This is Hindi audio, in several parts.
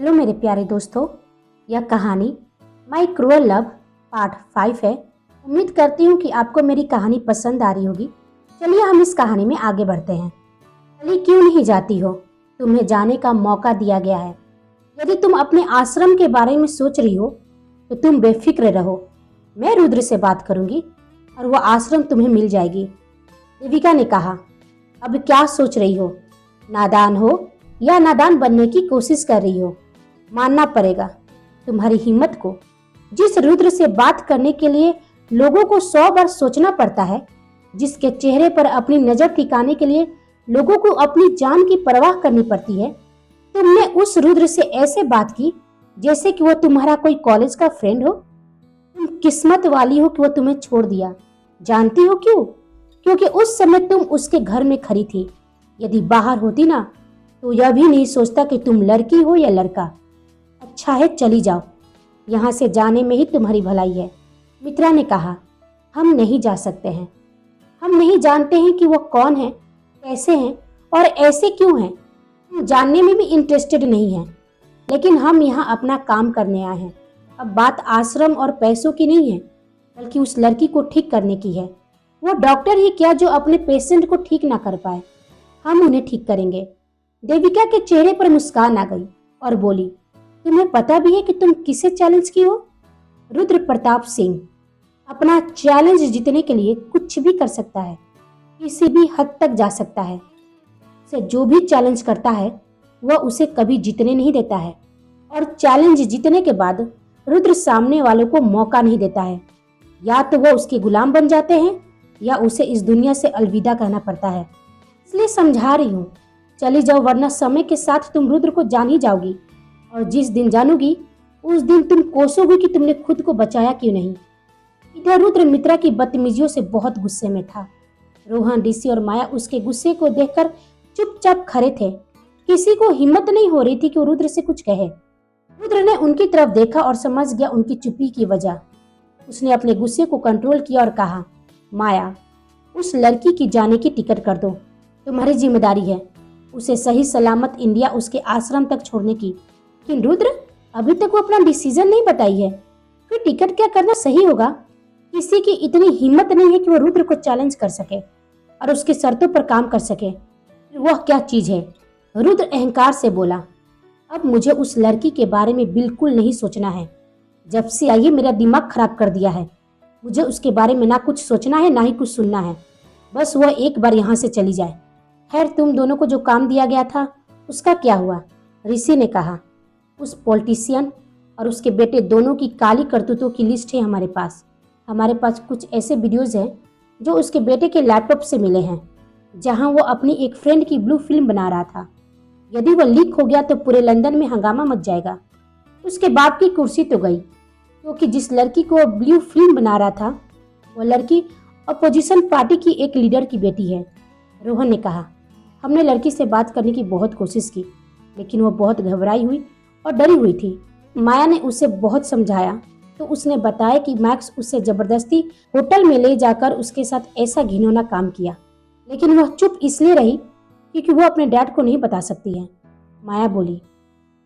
हेलो मेरे प्यारे दोस्तों, यह कहानी माई क्रूअल लव पार्ट 5 है। उम्मीद करती हूँ कि आपको मेरी कहानी पसंद आ रही होगी। चलिए हम इस कहानी में आगे बढ़ते हैं। चली क्यों नहीं जाती हो? तुम्हें जाने का मौका दिया गया है। यदि तुम अपने आश्रम के बारे में सोच रही हो तो तुम बेफिक्र रहो। मैं रुद्र से बात करूंगी और वह आश्रम तुम्हें मिल जाएगी। देविका ने कहा, अब क्या सोच रही हो? नादान हो या नादान बनने की कोशिश कर रही हो? मानना पड़ेगा तुम्हारी हिम्मत को। जिस रुद्र से बात करने के लिए लोगों को 100 बार सोचना पड़ता है, जिसके चेहरे पर अपनी नजर टिकाने के लिए लोगों को अपनी जान की परवाह करनी पड़ती है, तुमने उस रुद्र से ऐसे बात की जैसे कि वह तुम्हारा कोई कॉलेज का फ्रेंड हो। तुम किस्मत वाली हो कि वह तुम्हें छोड़ दिया। जानती हो क्यों? क्योंकि उस समय तुम उसके घर में खड़ी थी। यदि बाहर होती ना तो यह भी नहीं सोचता कि तुम लड़की हो या लड़का। अच्छा है, चली जाओ, यहाँ से जाने में ही तुम्हारी भलाई है। मित्रा ने कहा, हम नहीं जा सकते हैं। हम नहीं जानते हैं कि वो कौन है, कैसे हैं और ऐसे क्यों हैं। हम जानने में भी इंटरेस्टेड नहीं हैं। लेकिन हम यहाँ अपना काम करने आए हैं। अब बात आश्रम और पैसों की नहीं है, बल्कि उस लड़की को ठीक करने की है। वो डॉक्टर ही क्या जो अपने पेशेंट को ठीक ना कर पाए। हम उन्हें ठीक करेंगे। देविका के चेहरे पर मुस्कान आ गई और बोली, तुम्हें पता भी है कि तुम किसे चैलेंज की हो? रुद्र प्रताप सिंह अपना चैलेंज जीतने के लिए कुछ भी कर सकता है, किसी भी हद तक जा सकता है। से जो भी चैलेंज करता है वह उसे कभी जीतने नहीं देता है, और चैलेंज जीतने के बाद रुद्र सामने वालों को मौका नहीं देता है। या तो वह उसके गुलाम बन जाते हैं या उसे इस दुनिया से अलविदा कहना पड़ता है। इसलिए समझा रही हूँ, चली जाओ, वरना समय के साथ तुम रुद्र को जान ही जाओगी, और जिस दिन जानोगी उस दिन तुम कोसोगी कि तुमने खुद को बचाया क्यों नहीं। इधर रुद्र मित्रा की बदतमीजियों से बहुत गुस्से में था। रोहन, ऋषि और माया उसके गुस्से को देखकर चुपचाप खड़े थे। किसी को हिम्मत नहीं हो रही थी कि वो रुद्र से कुछ कहे। रुद्र ने उनकी तरफ देखा और समझ गया उनकी चुप्पी की वजह। उसने अपने गुस्से को कंट्रोल किया और कहा, माया, उस लड़की की जाने की टिकट कर दो। तुम्हारी जिम्मेदारी है उसे सही सलामत इंडिया उसके आश्रम तक छोड़ने की। लेकिन रुद्र, अभी तक वो अपना डिसीजन नहीं बताई है, फिर टिकट क्या करना सही होगा? किसी की इतनी हिम्मत नहीं है कि वो रुद्र को चैलेंज कर सके और उसकी शर्तों पर काम कर सके। वह क्या चीज है? रुद्र अहंकार से बोला, अब मुझे उस लड़की के बारे में बिल्कुल नहीं सोचना है। जब से आई है मेरा दिमाग खराब कर दिया है। मुझे उसके बारे में ना कुछ सोचना है ना ही कुछ सुनना है। बस वह एक बार यहाँ से चली जाए। खैर, तुम दोनों को जो काम दिया गया था उसका क्या हुआ? ऋषि ने कहा, उस पॉलिटिशियन और उसके बेटे दोनों की काली करतूतों की लिस्ट है हमारे पास। हमारे पास कुछ ऐसे वीडियोज हैं जो उसके बेटे के लैपटॉप से मिले हैं, जहां वो अपनी एक फ्रेंड की ब्लू फिल्म बना रहा था। यदि वह लीक हो गया तो पूरे लंदन में हंगामा मच जाएगा। उसके बाप की कुर्सी तो गई, क्योंकि जिस लड़की को ब्लू फिल्म बना रहा था वह लड़की अपोजिशन पार्टी की एक लीडर की बेटी है। रोहन ने कहा, हमने लड़की से बात करने की बहुत कोशिश की, लेकिन वह बहुत घबराई हुई और डरी हुई थी। माया ने उसे बहुत समझाया तो उसने बताया कि मैक्स उसे जबरदस्ती होटल में ले जाकर उसके साथ ऐसा घिनौना काम किया, लेकिन वह चुप इसलिए रही क्योंकि वह अपने डैड को नहीं बता सकती है। माया बोली,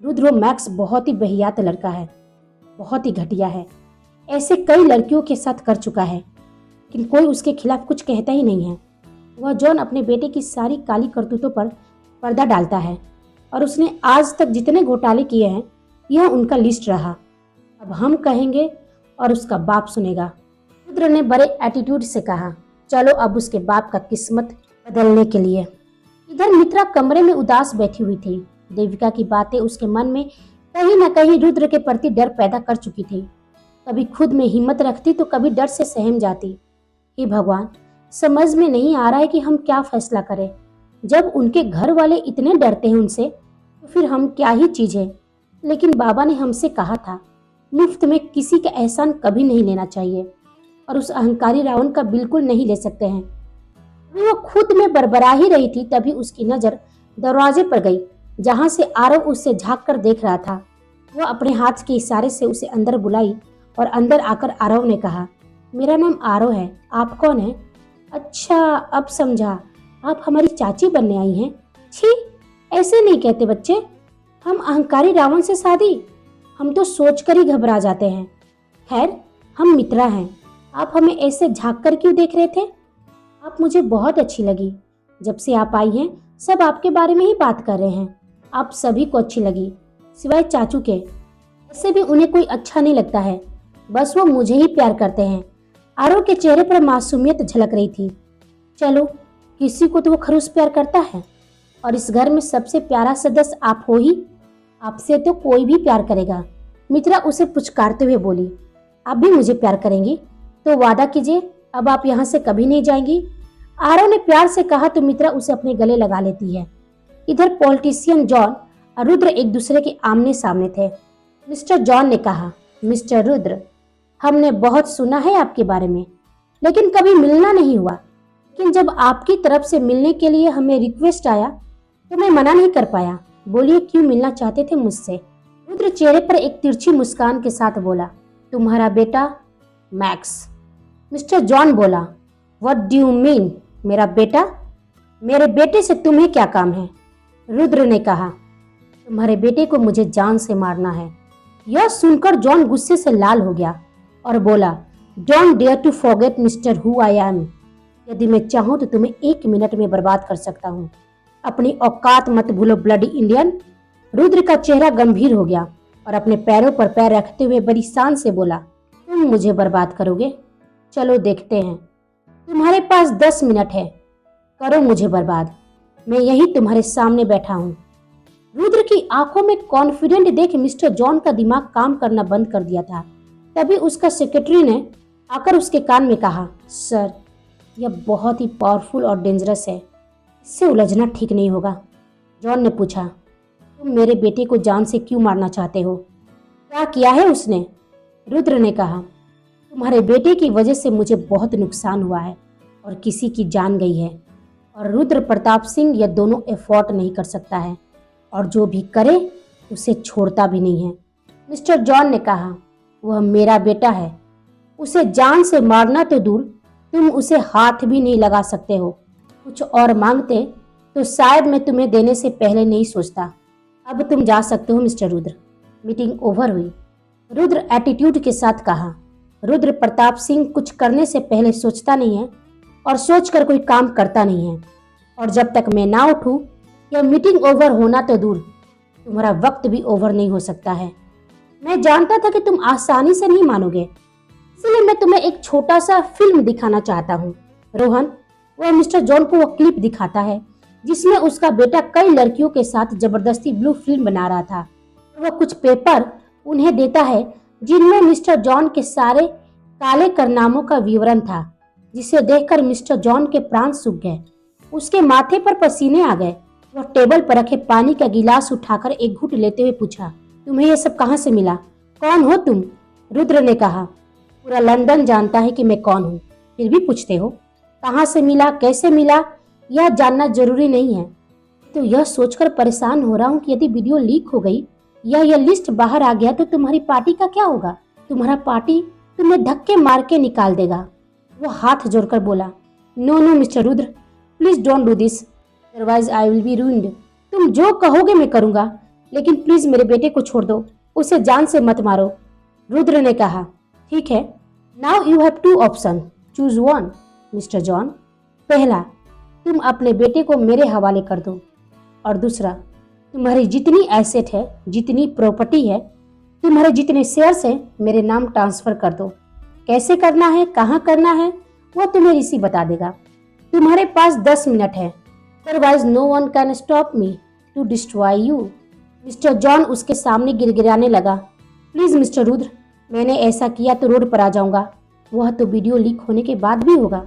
रुद्र, मैक्स बहुत ही बेहियात लड़का है, बहुत ही घटिया है। ऐसे कई लड़कियों के साथ कर चुका है, लेकिन कोई उसके खिलाफ कुछ कहता ही नहीं है। वह जॉन अपने बेटे की सारी काली करतूतों पर पर्दा डालता है, और उसने आज तक जितने घोटाले किए हैं यह उनका लिस्ट रहा। अब हम कहेंगे और उसका बाप सुनेगा। रुद्र ने बड़े एटीट्यूड से कहा, चलो अब उसके बाप का किस्मत बदलने के लिए। इधर मित्रा कमरे में उदास बैठी हुई थी। देविका की बातें उसके मन में कहीं न कहीं रुद्र के प्रति डर पैदा कर चुकी थी। कभी खुद में हिम्मत रखती तो कभी डर से सहम जाती। हे भगवान, समझ में नहीं आ रहा है कि हम क्या फैसला करें। जब उनके घर वाले इतने डरते हैं उनसे, तो फिर हम क्या ही चीज है। लेकिन बाबा ने हमसे कहा था, मुफ्त में किसी का एहसान कभी नहीं लेना चाहिए, और उस अहंकारी रावण का बिल्कुल नहीं ले सकते हैं। वो खुद में बरबरा ही रही थी, तभी उसकी नजर दरवाजे पर गई, जहां से आरव उससे झांक कर देख रहा था। वह अपने हाथ के इशारे से उसे अंदर बुलाई और अंदर आकर आरव ने कहा, मेरा नाम आरव है, आप कौन है? अच्छा, अब समझा, आप हमारी चाची बनने आई हैं। छी, ऐसे नहीं कहते बच्चे, हम अहंकारी रावण से शादी? हम तो सोचकर ही घबरा जाते हैं। खैर, हम मित्रा हैं। आप हमें ऐसे झांक कर क्यों देख रहे थे? आप मुझे बहुत अच्छी लगी। जब से आप आई हैं सब आपके बारे में ही बात कर रहे हैं। आप सभी को अच्छी लगी, सिवाय चाचू के। ऐसे भी उन्हें कोई अच्छा नहीं लगता है, बस वो मुझे ही प्यार करते हैं। आरव के चेहरे पर मासूमियत झलक रही थी। चलो, किसी को तो वो खरूस प्यार करता है, और इस घर में सबसे प्यारा सदस्य आप हो ही। आपसे तो कोई भी प्यार करेगा। मित्रा उसे पुचकारते हुए बोली। आप भी मुझे प्यार करेंगी? तो वादा कीजिए अब आप यहाँ से कभी नहीं जाएंगी। आरव ने प्यार से कहा तो मित्रा उसे अपने गले लगा लेती है। इधर पॉलिटिशियन जॉन और रुद्र एक दूसरे के आमने सामने थे। मिस्टर जॉन ने कहा, मिस्टर रुद्र, हमने बहुत सुना है आपके बारे में, लेकिन कभी मिलना नहीं हुआ। लेकिन जब आपकी तरफ से मिलने के लिए हमें रिक्वेस्ट आया तो मैं मना नहीं कर पाया। बोलिए, क्यों मिलना चाहते थे मुझसे? रुद्र चेहरे पर एक तिरछी मुस्कान के साथ बोला, तुम्हारा बेटा मैक्स। मिस्टर जॉन बोला, व्हाट डू यू मीन? मेरा बेटा? मेरे बेटे से तुम्हें क्या काम है? रुद्र ने कहा, तुम्हारे बेटे को मुझे जान से मारना है। यह सुनकर जॉन गुस्से से लाल हो गया और बोला, don't dare to forget mister who I am. यदि मैं चाहूं तो तुम्हें 1 मिनट में बर्बाद कर सकता हूं। अपनी औकात मत भूलो ब्लडी इंडियन। रुद्र का चेहरा गंभीर हो गया और अपने पैरों पर पैर रखते हुए बड़ी शान से बोला, तुम मुझे बर्बाद करोगे? चलो देखते हैं। तुम्हारे पास 10 मिनट है, करो मुझे बर्बाद। मैं यही तुम्हारे सामने बैठा हूँ। रुद्र की आंखों में कॉन्फिडेंट देख मिस्टर जॉन का दिमाग काम करना बंद कर दिया था। तभी उसका सेक्रेटरी ने आकर उसके कान में कहा, सर, यह बहुत ही पावरफुल और डेंजरस है, इससे उलझना ठीक नहीं होगा। जॉन ने पूछा, तुम मेरे बेटे को जान से क्यों मारना चाहते हो? क्या किया है उसने? रुद्र ने कहा, तुम्हारे बेटे की वजह से मुझे बहुत नुकसान हुआ है और किसी की जान गई है, और रुद्र प्रताप सिंह यह दोनों एफोर्ड नहीं कर सकता है, और जो भी करे उसे छोड़ता भी नहीं है। मिस्टर जॉन ने कहा, वह मेरा बेटा है, उसे जान से मारना तो दूर, तुम उसे हाथ भी नहीं लगा सकते हो। कुछ और मांगते तो शायद मैं तुम्हें देने से पहले नहीं सोचता। अब तुम जा सकते हो मिस्टर रुद्र। मीटिंग ओवर हुई। रुद्र एटीट्यूड के साथ कहा, रुद्र प्रताप सिंह कुछ करने से पहले सोचता नहीं है और सोचकर कोई काम करता नहीं है, और जब तक मैं ना उठूं यह मीटिंग ओवर होना तो दूर, तुम्हारा वक्त भी ओवर नहीं हो सकता है। मैं जानता था कि तुम आसानी से नहीं मानोगे, इसलिए मैं तुम्हें एक छोटा सा फिल्म दिखाना चाहता हूँ। रोहन, वह मिस्टर जॉन को वह क्लिप दिखाता है जिसमें उसका बेटा कई लड़कियों के साथ जबरदस्ती ब्लू फिल्म बना रहा था। वह कुछ पेपर उन्हें देता है जिनमें मिस्टर जॉन के सारे काले कारनामों का विवरण था, जिसे देखकर मिस्टर जॉन के प्राण सूख गए। उसके माथे पर पसीने आ गए। वह टेबल पर रखे पानी का गिलास उठाकर एक घूंट लेते हुए पूछा, तुम्हें यह सब कहाँ से मिला? कौन हो तुम? रुद्र ने कहा, पूरा लंदन जानता है कि मैं कौन हूँ, फिर भी पूछते हो? कहाँ से मिला, कैसे मिला, यह जानना जरूरी नहीं है। तो यह सोचकर परेशान हो रहा हूँ कि यदि वीडियो लीक हो गई या यह लिस्ट बाहर आ गया तो तुम्हारी पार्टी का क्या होगा? तुम्हारा पार्टी तुम्हें धक्के मार के निकाल देगा। वो हाथ जोड़कर बोला, no no mister Rudra, please don't do this, otherwise I will be ruined. तुम जो कहोगे मैं करूंगा, लेकिन प्लीज मेरे बेटे को छोड़ दो, उसे जान से मत मारो। रुद्र ने कहा, ठीक है, now you have 2 option, choose one. Mister John, पहला, तुम अपने बेटे को मेरे हवाले कर दो, और दूसरा, तुम्हारी जितनी एसेट है, जितनी प्रॉपर्टी है, तुम्हारे जितने शेयर्स हैं, मेरे नाम ट्रांसफर कर दो। कैसे करना है, कहाँ करना है, वो तुम्हें ऋषि बता देगा। तुम्हारे पास 10 मिनट है, otherwise no one can stop me to destroy you. Mister John उसके सामने गिड़गिड़ाने लगा, प्लीज मिस्टर रुद्र, मैंने ऐसा किया तो रोड पर आ जाऊंगा। वह तो वीडियो लीक होने के बाद भी होगा,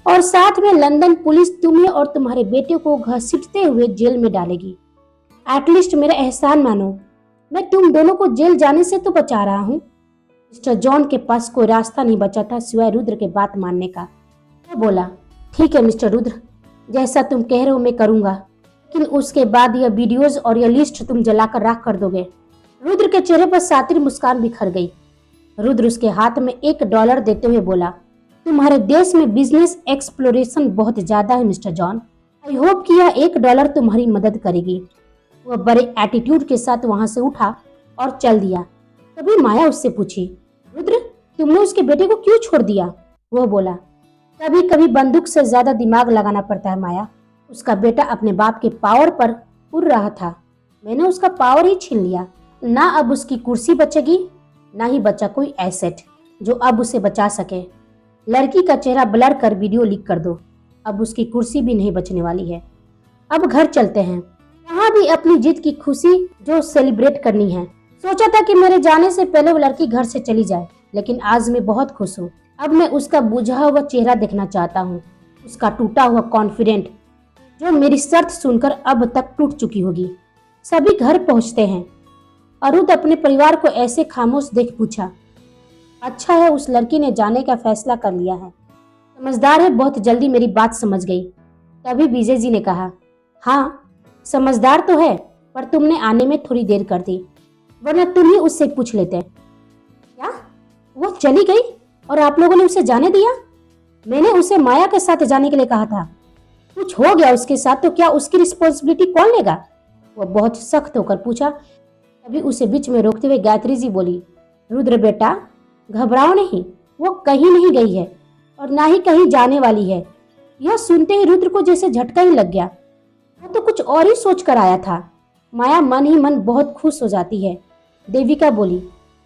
और साथ में लंदन पुलिस तुम्हें और तुम्हारे बेटे को घसीटते हुए जेल में डालेगी। एटलीस्ट मेरा एहसान मानो, मैं तुम दोनों को जेल जाने से तो बचा रहा हूँ। मिस्टर जॉन के पास कोई रास्ता नहीं बचा था सिवाय रुद्र के बात मानने का। वो बोला, ठीक है मिस्टर रुद्र, जैसा तुम कह रहे हो मैं करूंगा, लेकिन उसके बाद यह वीडियोज और यह लिस्ट तुम जलाकर राख कर दोगे। रुद्र के चेहरे पर सातिर मुस्कान बिखर गई। रुद्र उसके हाथ में $1 देते हुए बोला, तुम्हारे देश में बिजनेस एक्सप्लोरेशन बहुत ज्यादा है मिस्टर जॉन। आई होप कि यह $1 तुम्हारी मदद करेगी। वह बड़े एटीट्यूड के साथ वहां से उठा और चल दिया। तभी माया उससे पूछी, रुद्र, तुमने उसके बेटे को क्यों छोड़ दिया? वह बोला, कभी कभी बंदूक से ज्यादा दिमाग लगाना पड़ता है माया। उसका बेटा अपने बाप के पावर पर उड़ रहा था, मैंने उसका पावर ही छीन लिया। ना अब उसकी कुर्सी बचेगी, ना ही बचा कोई एसेट जो अब उसे बचा सके। लड़की का चेहरा ब्लर कर वीडियो लीक कर दो, अब उसकी कुर्सी भी नहीं बचने वाली है। अब घर चलते हैं, यहाँ भी अपनी जीत की खुशी जो सेलिब्रेट करनी है। सोचा था कि मेरे जाने से पहले वो लड़की घर से चली जाए, लेकिन आज मैं बहुत खुश हूँ। अब मैं उसका बुझा हुआ चेहरा देखना चाहता हूँ, उसका टूटा हुआ कॉन्फिडेंट जो मेरी शर्त सुनकर अब तक टूट चुकी होगी। सभी घर पहुंचते हैं। अरुद अपने परिवार को ऐसे खामोश देख पूछा, अच्छा है उस लड़की ने जाने का फैसला कर लिया है, समझदार है, बहुत जल्दी मेरी बात समझ गई। तभी विजय जी ने कहा, हाँ समझदार तो है, पर तुमने आने में थोड़ी देर कर दी, वरना तुम ही उससे पूछ लेते। क्या वो चली गई और आप लोगों ने उसे जाने दिया? मैंने उसे माया के साथ जाने के लिए कहा था। कुछ हो गया उसके साथ तो क्या उसकी रिस्पॉन्सिबिलिटी कौन लेगा? वह बहुत सख्त होकर पूछा। तभी उसे बीच में रोकते हुए गायत्री जी बोली, रुद्र बेटा घबराओ नहीं, वो कहीं नहीं गई है और ना ही कहीं जाने वाली है। यह सुनते ही रुद्र को जैसे झटका ही लग गया। वो तो कुछ और ही सोच कर आया था। माया मन ही मन बहुत खुश हो जाती है। देविका बोली,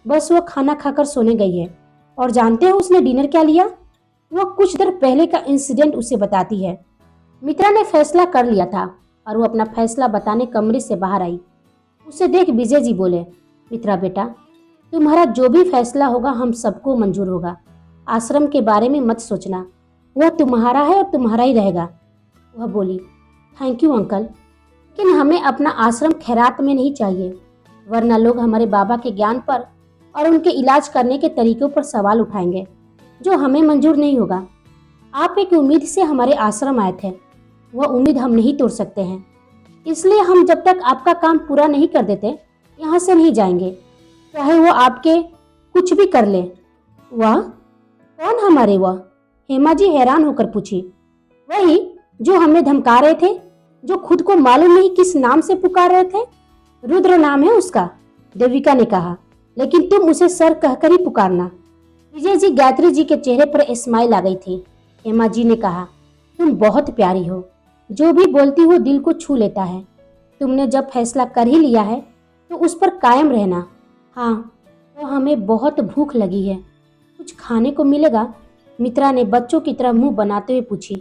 बस वो खाना खाकर सोने गई है। और जानते हो उसने डिनर क्या लिया? वो कुछ देर पहले का इंसिडेंट उसे बताती है। मित्रा ने फैसला कर लिया था और वो अपना फैसला बताने कमरे से बाहर आई। उसे देख विजय जी बोले, मित्रा बेटा तुम्हारा जो भी फैसला होगा हम सबको मंजूर होगा। आश्रम के बारे में मत सोचना, वह तुम्हारा है और तुम्हारा ही रहेगा। वह बोली, थैंक यू अंकल, लेकिन हमें अपना आश्रम खैरात में नहीं चाहिए, वरना लोग हमारे बाबा के ज्ञान पर और उनके इलाज करने के तरीकों पर सवाल उठाएंगे, जो हमें मंजूर नहीं होगा। आप एक उम्मीद से हमारे आश्रम आए थे, वह उम्मीद हम नहीं तोड़ सकते हैं, इसलिए हम जब तक आपका काम पूरा नहीं कर देते यहाँ से नहीं जाएंगे, चाहे वो आपके कुछ भी कर ले। वह कौन हमारे? वह हेमा जी हैरान होकर पूछी। वही जो हमें धमका रहे थे, जो खुद को मालूम नहीं किस नाम से पुकार रहे थे। रुद्र नाम है उसका, देविका ने कहा, लेकिन तुम उसे सर कहकर ही पुकारना। विजय जी गायत्री जी के चेहरे पर स्माइल आ गई थी। हेमा जी ने कहा, तुम बहुत प्यारी हो, जो भी बोलती हो दिल को छू लेता है। तुमने जब फैसला कर ही लिया है तो उस पर कायम रहना। हाँ तो हमें बहुत भूख लगी है, कुछ खाने को मिलेगा? मित्रा ने बच्चों की तरह मुंह बनाते हुए पूछी।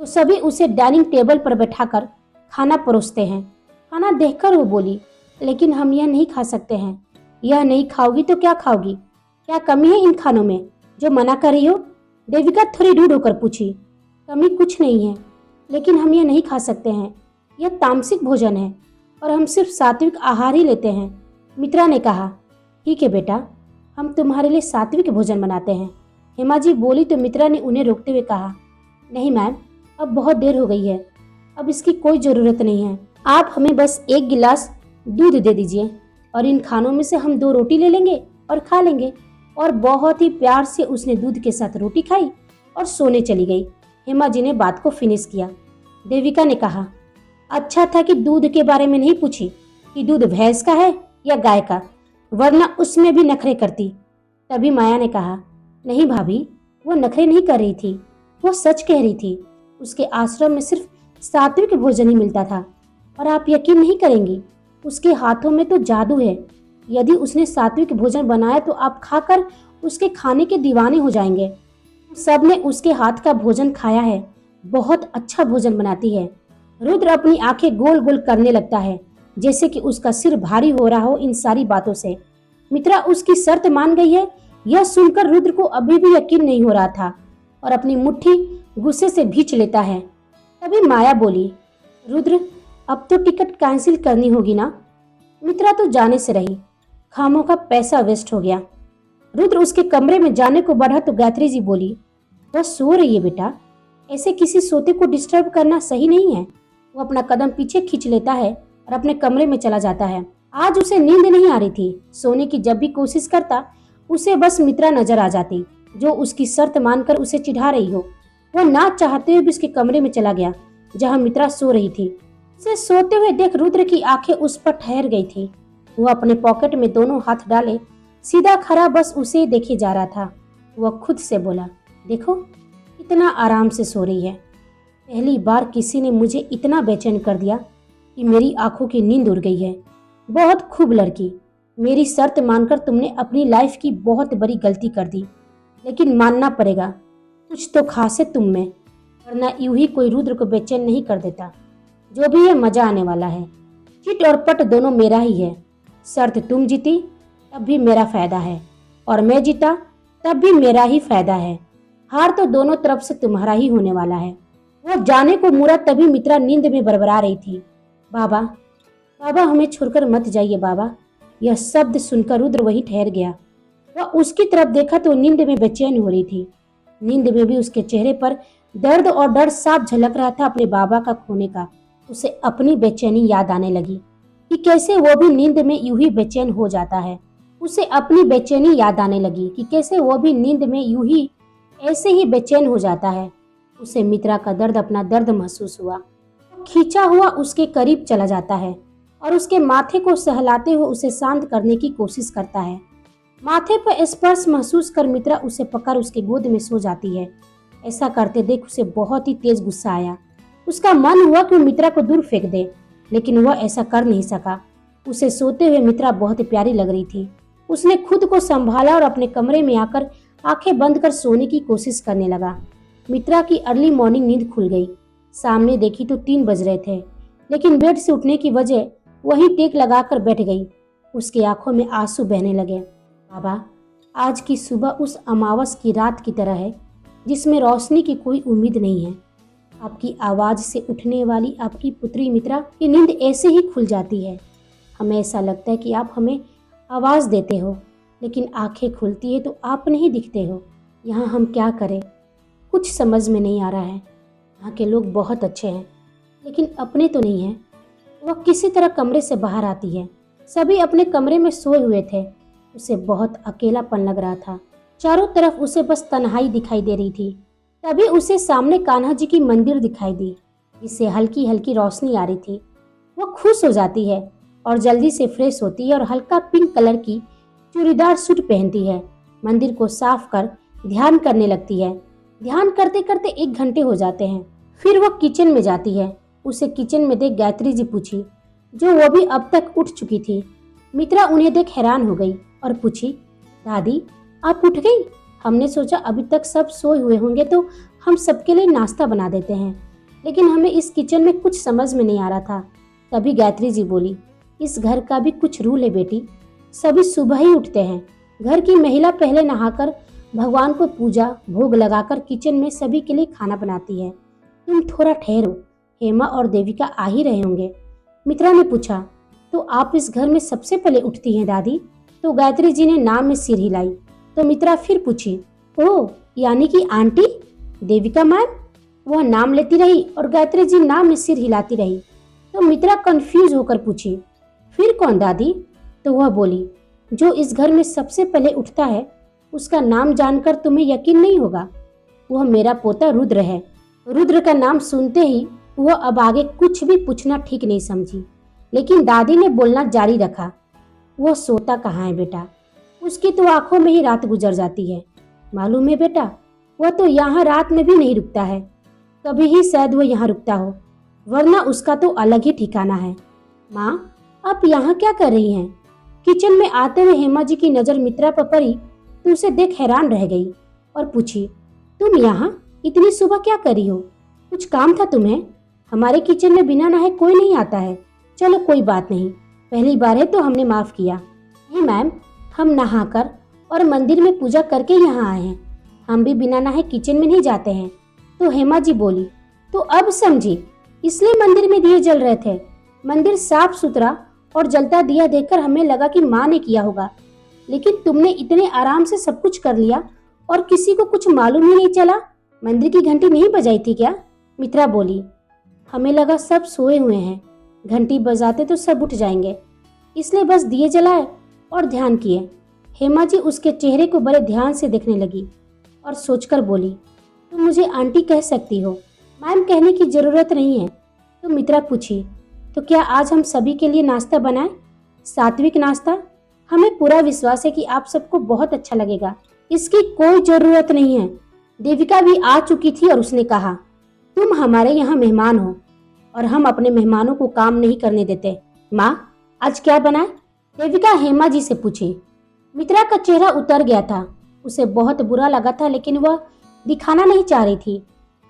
तो सभी उसे डाइनिंग टेबल पर बैठाकर खाना परोसते हैं। खाना देखकर वो बोली, लेकिन हम यह नहीं खा सकते हैं। यह नहीं खाओगी तो क्या खाओगी? क्या कमी है इन खानों में जो मना कर रही हो? देविका थोड़ी रूड होकर पूछी। कमी कुछ नहीं है, लेकिन हम यह नहीं खा सकते हैं, यह तामसिक भोजन है और हम सिर्फ सात्विक आहार ही लेते हैं। मित्रा ने कहा, ठीक है बेटा, हम तुम्हारे लिए सात्विक भोजन बनाते हैं। हेमा जी बोली तो मित्रा ने उन्हें रोकते हुए कहा, नहीं मैम, अब बहुत देर हो गई है, अब इसकी कोई ज़रूरत नहीं है। आप हमें बस एक गिलास दूध दे दीजिए और इन खानों में से हम 2 रोटी ले लेंगे और खा लेंगे। और बहुत ही प्यार से उसने दूध के साथ रोटी खाई और सोने चली गई। हेमा जी ने बात को फिनिश किया। देविका ने कहा, अच्छा था कि दूध के बारे में नहीं पूछी कि दूध भैंस का है या गाय का, वरना उसमें भी नखरे करती। तभी माया ने कहा, नहीं भाभी, वो नखरे नहीं कर रही थी, वो सच कह रही थी। उसके आश्रम में सिर्फ सात्विक भोजन ही मिलता था और आप यकीन नहीं करेंगी, उसके हाथों में तो जादू है। यदि उसने सात्विक भोजन बनाया तो आप खाकर उसके खाने के दीवाने हो जाएंगे। सब ने उसके हाथ का भोजन खाया है, बहुत अच्छा भोजन बनाती है। रुद्र अपनी आंखें गोल गोल करने लगता है, जैसे कि उसका सिर भारी हो रहा हो इन सारी बातों से। मित्रा उसकी शर्त मान गई है, यह सुनकर रुद्र को अभी भी यकीन नहीं हो रहा था और अपनी मुट्ठी गुस्से से भींच लेता है। तभी माया बोली, रुद्र अब तो टिकट कैंसिल करनी होगी ना? मित्रा तो जाने से रही, खामों का पैसा वेस्ट हो गया। रुद्र उसके कमरे में जाने को बढ़ा तो गायत्री जी बोली, वह सो रही है बेटा, ऐसे किसी सोते को डिस्टर्ब करना सही नहीं है। वो अपना कदम पीछे खींच लेता है और अपने कमरे में चला जाता है। आज उसे नींद नहीं आ रही थी। सोने की जब भी कोशिश करता उसे बस मित्रा नजर आ जाती, जो उसकी शर्त मानकर उसे चिढ़ा रही हो। वह ना चाहते हुए भी उसके कमरे में चला गया जहाँ मित्रा सो रही थी। उसे सोते हुए देख रुद्र की आंखें उस पर ठहर गई थी। वह अपने पॉकेट में दोनों हाथ डाले सीधा खड़ा बस उसे ही देखे जा रहा था। वह खुद से बोला, देखो कितना आराम से सो रही है। पहली बार किसी ने मुझे इतना बेचैन कर दिया कि मेरी आंखों की नींद उड़ गई है। बहुत खूब लड़की, मेरी शर्त मानकर तुमने अपनी लाइफ की बहुत बड़ी गलती कर दी, लेकिन मानना पड़ेगा कुछ तो खास है तुम में, वरना यूं ही कोई रुद्र को बेचैन नहीं कर देता। जो भी है मजा आने वाला है। चिट और पट दोनों मेरा ही है। शर्त तुम जीती तब भी मेरा फायदा है, और मैं जीता तब भी मेरा ही फायदा है। हार तो दोनों तरफ से तुम्हारा ही होने वाला है। वो जाने को मुड़ा तभी मित्रा नींद में बड़बड़ा रही थी। बाबा, बाबा हमें छोड़कर मत जाइए बाबा। यह शब्द सुनकर रुद्र वहीं ठहर गया। वह उसकी तरफ देखा तो नींद में बेचैन हो रही थी। नींद में भी उसके चेहरे पर दर्द और डर साफ झलक रहा था अपने बाबा का खोने का। उसे अपनी बेचैनी याद आने लगी कि कैसे वो भी नींद में यूं ही बेचैन हो जाता है। उसे अपनी बेचैनी याद आने लगी कि कैसे वो भी नींद में यूं ही ऐसे ही बेचैन हो जाता है। उसे मित्रा का दर्द अपना दर्द महसूस हुआ। खींचा हुआ उसके करीब चला जाता है और उसके माथे को सहलाते हुए उसे शांत करने की कोशिश करता है। माथे पर स्पर्श महसूस कर मित्रा उसे पकड़ उसके गोद में सो जाती है। ऐसा करते देख उसे बहुत ही तेज गुस्सा आया। उसका मन हुआ कि वो मित्रा को दूर फेंक दे, लेकिन वह ऐसा कर नहीं सका। उसे सोते हुए मित्रा बहुत प्यारी लग रही थी। उसने खुद को संभाला और अपने कमरे में आकर आंखें बंद कर सोने की कोशिश करने लगा। मित्रा की अर्ली मॉर्निंग नींद खुल गई। सामने देखी तो 3 बज रहे थे, लेकिन बेड से उठने की वजह वही टेक लगाकर बैठ गई। उसकी आंखों में आंसू बहने लगे। बाबा, आज की सुबह उस अमावस की रात की तरह है जिसमें रोशनी की कोई उम्मीद नहीं है। आपकी आवाज से उठने वाली आपकी पुत्री मित्रा की नींद ऐसे ही खुल जाती है। हमें ऐसा लगता है कि आप हमें आवाज देते हो, लेकिन आंखें खुलती है तो आप नहीं दिखते हो। यहाँ हम क्या करें, कुछ समझ में नहीं आ रहा है। यहाँ के लोग बहुत अच्छे हैं, लेकिन अपने तो नहीं हैं। वह किसी तरह कमरे से बाहर आती है। सभी अपने कमरे में सोए हुए थे। उसे बहुत अकेलापन लग रहा था। चारों तरफ उसे बस तन्हाई दिखाई दे रही थी। तभी उसे सामने कान्हा जी की मंदिर दिखाई दी, जिससे हल्की हल्की रोशनी आ रही थी। वो खुश हो जाती है और जल्दी से फ्रेश होती है और हल्का पिंक कलर की चूड़ीदार सूट पहनती है। मंदिर को साफ कर ध्यान करने लगती है। ध्यान करते करते 1 घंटे हो जाते हैं। फिर वो किचन में जाती है। उसे किचन में देख गायत्री जी पूछी, जो वो भी अब तक उठ चुकी थी। मित्रा उन्हें देख हैरान हो गई और पूछी, दादी आप उठ गई? हमने सोचा अभी तक सब सोए हुए होंगे तो हम सबके लिए नाश्ता बना देते हैं, लेकिन हमें इस किचन में कुछ समझ में नहीं आ रहा था। तभी गायत्री जी बोली, इस घर का भी कुछ रूल है बेटी, सभी सुबह ही उठते हैं। घर की महिला पहले नहाकर भगवान को पूजा भोग लगाकर किचन में सभी के लिए खाना बनाती है। तुम थोड़ा ठहरो, हेमा और देविका आ ही रहे होंगे। मित्रा ने पूछा, तो आप इस घर में सबसे पहले उठती हैं दादी? तो गायत्री जी ने नाम में सिर हिलाई। तो मित्रा फिर पूछी, ओह यानी कि आंटी देविका मैम? वह नाम लेती रही और गायत्री जी नाम में सिर हिलाती रही। तो मित्रा कंफ्यूज होकर पूछी, फिर कौन दादी? तो वह बोली, जो इस घर में सबसे पहले उठता है उसका नाम जानकर तुम्हें यकीन नहीं होगा। वह मेरा पोता रुद्र है। रुद्र का नाम सुनते ही वह अब आगे कुछ भी पूछना ठीक नहीं समझी, लेकिन दादी ने बोलना जारी रखा, वह सोता कहाँ है बेटा? उसकी तो आंखों में ही रात गुजर जाती है। मालूम है बेटा, वह तो यहाँ रात में भी नहीं रुकता है। कभी ही शायद वह यहाँ रुकता हो, वरना उसका तो अलग ही ठिकाना है। माँ, आप यहाँ क्या कर रही हैं? किचन में आते हुए हेमा जी की नजर मित्रा पर पड़ी तो उसे देख हैरान रह गई और पूछी, तुम यहाँ इतनी सुबह क्या करी हो? कुछ काम था तुम्हें? हमारे किचन में बिना नहाए कोई नहीं आता है। चलो कोई बात नहीं, पहली बार है तो हमने माफ किया। नहीं मैम, हम नहाकर और मंदिर में पूजा करके यहाँ आए हैं। हम भी बिना नहाए किचन में नहीं जाते हैं। तो हेमा जी बोली, तो अब समझी, इसलिए मंदिर में दिए जल रहे थे। मंदिर साफ सुथरा और जलता दिया देखकर हमें लगा कि माँ ने किया होगा, लेकिन तुमने इतने आराम से सब कुछ कर लिया और किसी को कुछ मालूम ही नहीं चला। मंदिर की घंटी नहीं बजाई थी क्या? मित्रा बोली, हमें लगा सब सोए हुए हैं, घंटी बजाते तो सब उठ जाएंगे, इसलिए बस दिए जलाए और ध्यान किए। हेमा जी उसके चेहरे को बड़े ध्यान से देखने लगी और सोचकर बोली, तुम मुझे आंटी कह सकती हो, मैम कहने की जरूरत नहीं है। तो मित्रा पूछी, तो क्या आज हम सभी के लिए नाश्ता बनाएं? सात्विक नाश्ता। हमें पूरा विश्वास है कि आप सबको बहुत अच्छा लगेगा। इसकी कोई जरूरत नहीं है। देविका भी आ चुकी थी और उसने कहा, तुम हमारे यहाँ मेहमान हो और हम अपने मेहमानों को काम नहीं करने देते। माँ, आज क्या बनाए? देविका हेमा जी से पूछी। मित्रा का चेहरा उतर गया था। उसे बहुत बुरा लगा था, लेकिन वह दिखाना नहीं चाह रही थी।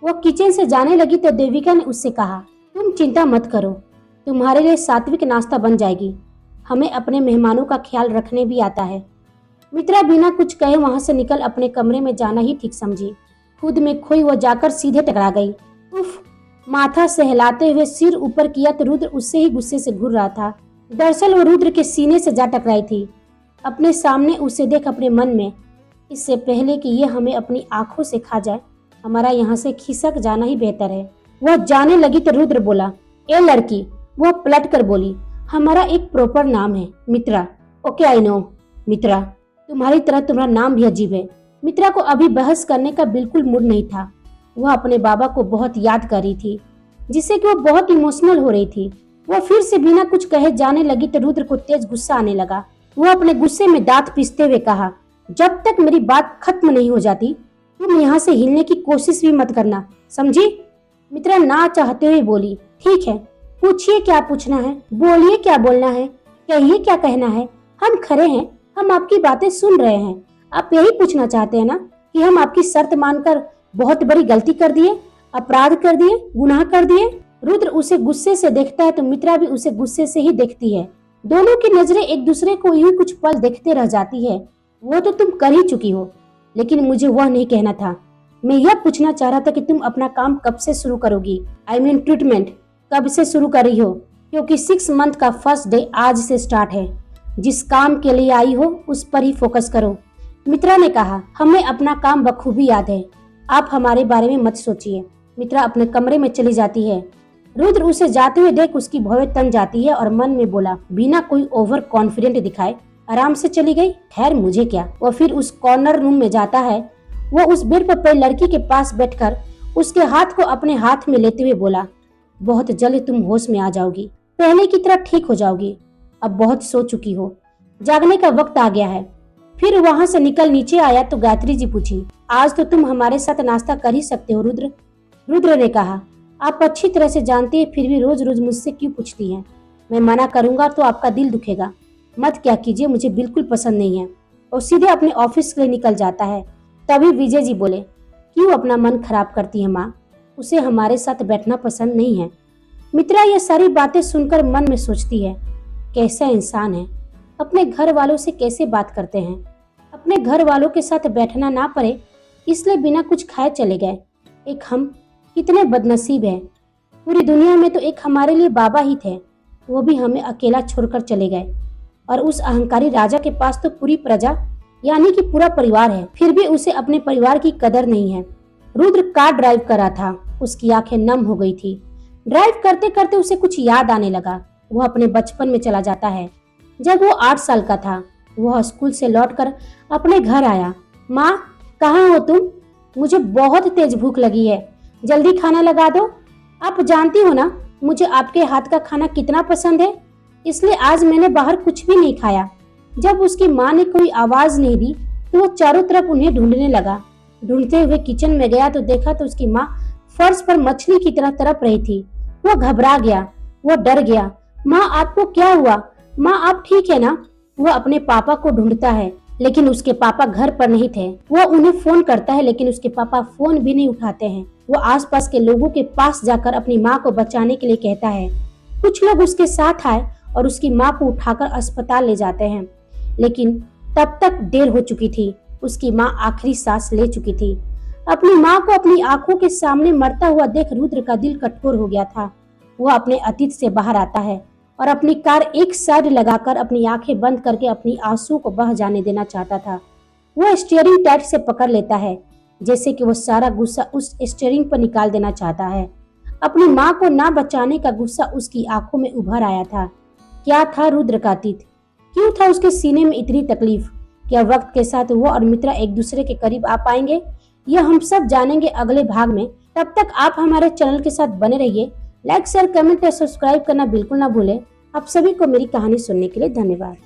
वह किचन से जाने लगी तो देविका ने उससे कहा, तुम चिंता मत करो, तुम्हारे लिए सात्विक नाश्ता बन जाएगी। हमें अपने मेहमानों का ख्याल रखने भी आता है। मित्रा बिना कुछ कहे वहां से निकल अपने कमरे में जाना ही ठीक समझी। खुद में खोई वह जाकर सीधे टकरा गई। उफ! माथा सहलाते हुए सिर ऊपर किया तो रुद्र उससे ही गुस्से से घूर रहा था। दरअसल वो रुद्र के सीने से जा टकराई थी। अपने सामने उसे देख अपने मन में, इससे पहले कि ये हमें अपनी आंखों से खा जाए, हमारा यहाँ से खिसक जाना ही बेहतर है। वह जाने लगी तो रुद्र बोला, ए लड़की। वह पलट कर बोली, हमारा एक प्रॉपर नाम है मित्रा। ओके आई नो मित्रा, तुम्हारी तरह तुम्हारा नाम भी अजीब है। मित्रा को अभी बहस करने का बिल्कुल मूड नहीं था। वह अपने बाबा को बहुत याद कर रही थी, जिससे कि वह बहुत इमोशनल हो रही थी। वह फिर से बिना कुछ कहे जाने लगी तो रुद्र को तेज गुस्सा आने लगा। वह अपने गुस्से में दांत पीसते हुए कहा, जब तक मेरी बात खत्म नहीं हो जाती तुम यहाँ से हिलने की कोशिश भी मत करना, समझी? मित्रा ना चाहते हुए बोली, ठीक है, पूछिए क्या पूछना है, बोलिए क्या बोलना है, कहिए क्या कहना है। हम खड़े हैं, हम आपकी बातें सुन रहे हैं। आप यही पूछना चाहते हैं ना कि हम आपकी शर्त मानकर बहुत बड़ी गलती कर दिए, अपराध कर दिए, गुनाह कर दिए? रुद्र उसे गुस्से से देखता है तो मित्रा भी उसे गुस्से से ही देखती है। दोनों की नजरें एक दूसरे को यूं कुछ पल देखते रह जाती है। वो तो तुम कर ही चुकी हो, लेकिन मुझे वह नहीं कहना था। मैं यह पूछना चाह रहा था कि तुम अपना काम कब से शुरू करोगी? आई मीन ट्रीटमेंट कब से शुरू कर रही हो? क्योंकि 6 मंथ का फर्स्ट डे आज से स्टार्ट है। जिस काम के लिए आई हो उस पर ही फोकस करो। मित्रा ने कहा, हमें अपना काम बखूबी याद है, आप हमारे बारे में मत सोचिए। मित्रा अपने कमरे में चली जाती है। रुद्र उसे जाते हुए देख उसकी भौहें तन जाती है और मन में बोला, बिना कोई ओवर कॉन्फिडेंट दिखाए आराम से चली गई, खैर मुझे क्या। वो फिर उस कॉर्नर रूम में जाता है। वो उस बेड पर पड़ी लड़की के पास बैठकर उसके हाथ को अपने हाथ में लेते हुए बोला, बहुत जल्द तुम होश में आ जाओगी, पहले की तरह ठीक हो जाओगी। अब बहुत सो चुकी हो, जागने का वक्त आ गया है। फिर वहां से निकल नीचे आया तो गायत्री जी पूछी, आज तो तुम हमारे साथ नाश्ता कर ही सकते हो रुद्र। रुद्र ने कहा, आप अच्छी तरह से जानती है, फिर भी रोज रोज मुझसे क्यों पूछती हैं? मैं मना करूंगा तो आपका दिल दुखेगा। मत क्या कीजिए, मुझे बिल्कुल पसंद नहीं है। और सीधे अपने ऑफिस के लिए निकल जाता है। तभी विजय जी बोले, क्यों अपना मन खराब करती है माँ, उसे हमारे साथ बैठना पसंद नहीं है। मित्रा ये सारी बातें सुनकर मन में सोचती है, कैसा इंसान है, अपने घर वालों से कैसे बात करते हैं। अपने घर वालों के साथ बैठना ना पड़े इसलिए बिना कुछ खाए चले गए। एक हम कितने बदनसीब हैं। पूरी दुनिया में तो एक हमारे लिए बाबा ही थे, वो भी हमें अकेला छोड़कर चले गए। और उस अहंकारी राजा के पास तो पूरी प्रजा यानी कि पूरा परिवार है, फिर भी उसे अपने परिवार की कदर नहीं है। रुद्र कार ड्राइव कर रहा था, उसकी आंखें नम हो गई थी। ड्राइव करते करते उसे कुछ याद आने लगा। वह अपने बचपन में चला जाता है। जब वो 8 साल का था, वह स्कूल से लौटकर अपने घर आया। माँ, कहाँ हो तुम? मुझे बहुत तेज भूख लगी है, जल्दी खाना लगा दो। आप जानती हो ना मुझे आपके हाथ का खाना कितना पसंद है, इसलिए आज मैंने बाहर कुछ भी नहीं खाया। जब उसकी माँ ने कोई आवाज नहीं दी तो वो चारों तरफ उन्हें ढूंढने लगा। ढूंढते हुए किचन में गया तो देखा तो उसकी माँ फर्श पर मछली की तरह तड़प रही थी। वो घबरा गया, वो डर गया। माँ, आपको क्या हुआ? माँ, आप ठीक है ना? वो अपने पापा को ढूंढता है, लेकिन उसके पापा घर पर नहीं थे। वो उन्हें फोन करता है, लेकिन उसके पापा फोन भी नहीं उठाते हैं। वो आसपास के लोगों के पास जाकर अपनी माँ को बचाने के लिए कहता है। कुछ लोग उसके साथ आए और उसकी माँ को उठाकर अस्पताल ले जाते हैं, लेकिन तब तक देर हो चुकी थी। उसकी माँ आखिरी सांस ले चुकी थी। अपनी माँ को अपनी आंखों के सामने मरता हुआ देख रुद्र का दिल कठोर हो गया था। वो अपने अतीत से बाहर आता है और अपनी कार एक साइड लगाकर अपनी आंखें बंद करके अपनी आंसू को बह जाने देना चाहता था। वो स्टीयरिंग टाइट से पकड़ लेता है, जैसे कि वो सारा गुस्सा उस स्टीयरिंग पर निकाल देना चाहता है। अपनी माँ को ना बचाने का गुस्सा उसकी आंखों में उभर आया था। क्या था रुद्र का अतीत? क्यों था उसके सीने में इतनी तकलीफ? क्या वक्त के साथ वो और मित्रा एक दूसरे के करीब आ पाएंगे? यह हम सब जानेंगे अगले भाग में। तब तक आप हमारे चैनल के साथ बने रहिए। लाइक शेयर कमेंट और सब्सक्राइब करना बिल्कुल ना भूलें। आप सभी को मेरी कहानी सुनने के लिए धन्यवाद।